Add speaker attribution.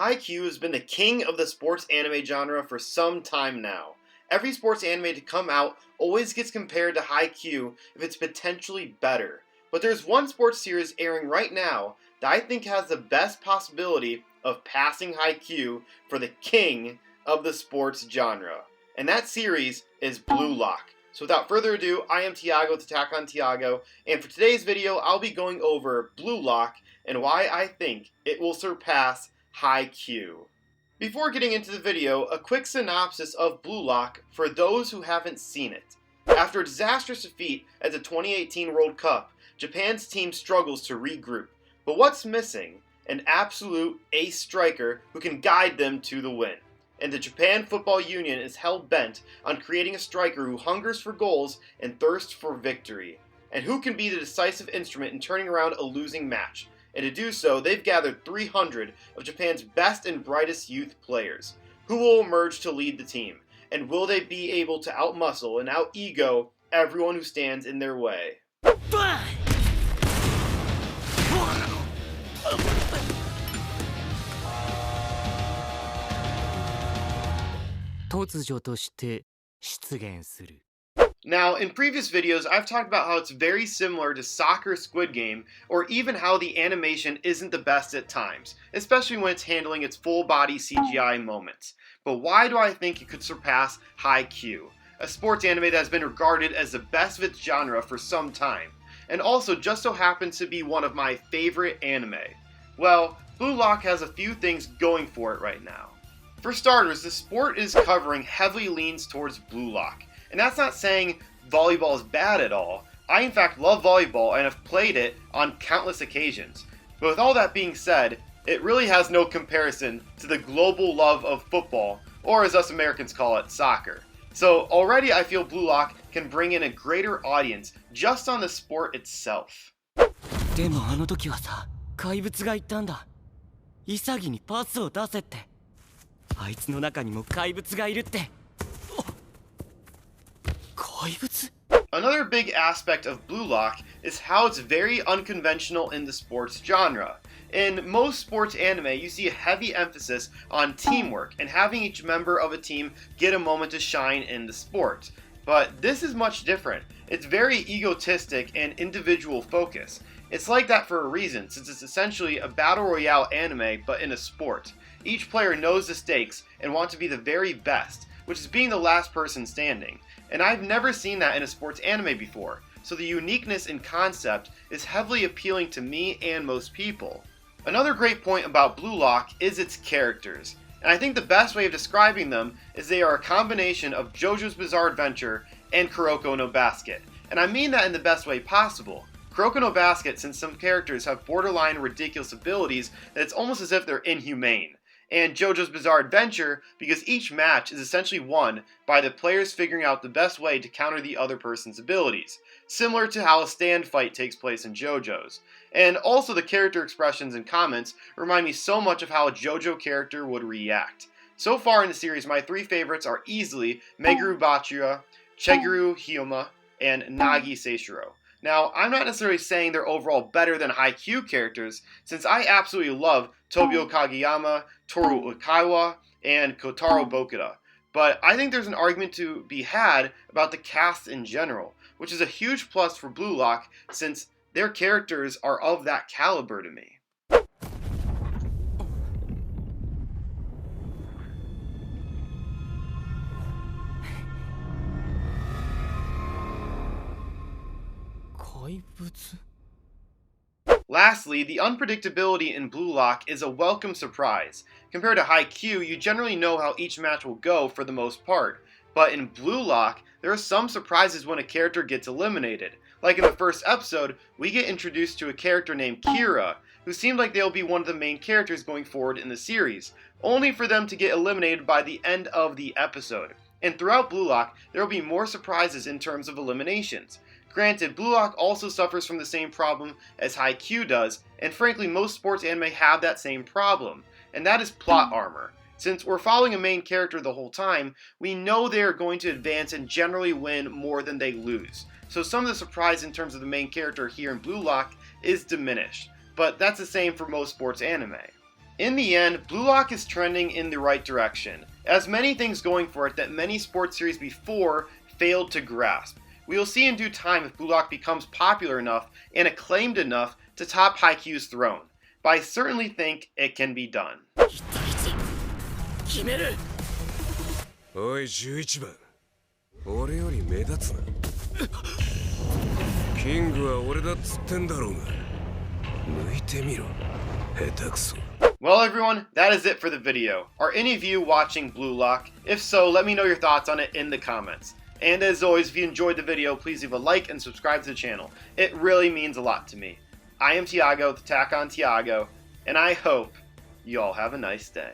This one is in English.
Speaker 1: Haikyuu has been the king of the sports anime genre for some time now. Every sports anime to come out always gets compared to Haikyuu if it's potentially better. But there's one sports series airing right now that I think has the best possibility of passing Haikyuu for the king of the sports genre. And that series is Blue Lock. So without further ado, I am Tiago with Attack on Tiago, and for today's video, I'll be going over Blue Lock and why I think it will surpass Haikyuu. Before getting into the video, a quick synopsis of Blue Lock for those who haven't seen it. After a disastrous defeat at the 2018 World Cup, Japan's team struggles to regroup. But what's missing? An absolute ace striker who can guide them to the win. And the Japan Football Union is hell-bent on creating a striker who hungers for goals and thirsts for victory. And who can be the decisive instrument in turning around a losing match? And to do so, they've gathered 300 of Japan's best and brightest youth players. Who will emerge to lead the team? And will they be able to outmuscle and out-ego everyone who stands in their way?
Speaker 2: 突如として出現する。
Speaker 1: Now, in previous videos, I've talked about how it's very similar to Soccer Squid Game, or even how the animation isn't the best at times, especially when it's handling its full-body CGI moments. But why do I think it could surpass Haikyuu, a sports anime that has been regarded as the best of its genre for some time, and also just so happens to be one of my favorite anime? Well, Blue Lock has a few things going for it right now. For starters, the sport is covering heavily leans towards Blue Lock. And that's not saying volleyball is bad at all. I in fact love volleyball and have played it on countless occasions. But with all that being said, it really has no comparison to the global love of football, or as us Americans call it, soccer. So already I feel Blue Lock can bring in a greater audience just on the sport itself.
Speaker 2: でもあの時はさ、怪物が言ったんだ。潔にパスを出せって。あいつの中にも怪物がいるって。
Speaker 1: Another big aspect of Blue Lock is how it's very unconventional in the sports genre. In most sports anime, you see a heavy emphasis on teamwork and having each member of a team get a moment to shine in the sport. But this is much different. It's very egotistic and individual focus. It's like that for a reason, since it's essentially a battle royale anime but in a sport. Each player knows the stakes and wants to be the very best, which is being the last person standing. And I've never seen that in a sports anime before, so the uniqueness in concept is heavily appealing to me and most people. Another great point about Blue Lock is its characters, and I think the best way of describing them is they are a combination of JoJo's Bizarre Adventure and Kuroko no Basket, and I mean that in the best way possible. Kuroko no Basket, since some characters have borderline ridiculous abilities that it's almost as if they're inhumane. And JoJo's Bizarre Adventure because each match is essentially won by the players figuring out the best way to counter the other person's abilities, similar to how a stand fight takes place in JoJo's. And also the character expressions and comments remind me so much of how a JoJo character would react. So far in the series, my three favorites are easily Meguru Bachira, Cheguru Hyoma, and Nagi Seishiro. Now, I'm not necessarily saying they're overall better than Haikyuu characters, since I absolutely love Tobio Kageyama, Toru Ukaiwa, and Kotaro Bokuda. But I think there's an argument to be had about the cast in general, which is a huge plus for Blue Lock, since their characters are of that caliber to me. Lastly, the unpredictability in Blue Lock is a welcome surprise. Compared to Haikyuu, you generally know how each match will go for the most part. But in Blue Lock, there are some surprises when a character gets eliminated. Like in the first episode, we get introduced to a character named Kira, who seemed like they'll be one of the main characters going forward in the series, only for them to get eliminated by the end of the episode. And throughout Blue Lock, there will be more surprises in terms of eliminations. Granted, Blue Lock also suffers from the same problem as Haikyuu does, and frankly most sports anime have that same problem, and that is plot armor. Since we're following a main character the whole time, we know they are going to advance and generally win more than they lose. So some of the surprise in terms of the main character here in Blue Lock is diminished, but that's the same for most sports anime. In the end, Blue Lock is trending in the right direction. It has many things going for it that many sports series before failed to grasp. We will see in due time if Blue Lock becomes popular enough and acclaimed enough to top Haikyuu's throne. But I certainly think it can be done.
Speaker 2: 決める。
Speaker 3: おい11番、俺より目立つな。キングは俺だっつってんだろうが。抜いてみろ、下手くそ。
Speaker 1: Well everyone, that is it for the video. Are any of you watching Blue Lock? If so, let me know your thoughts on it in the comments. And as always, if you enjoyed the video, please leave a like and subscribe to the channel. It really means a lot to me. I am Tiago, the Attack on Tiago, and I hope you all have a nice day.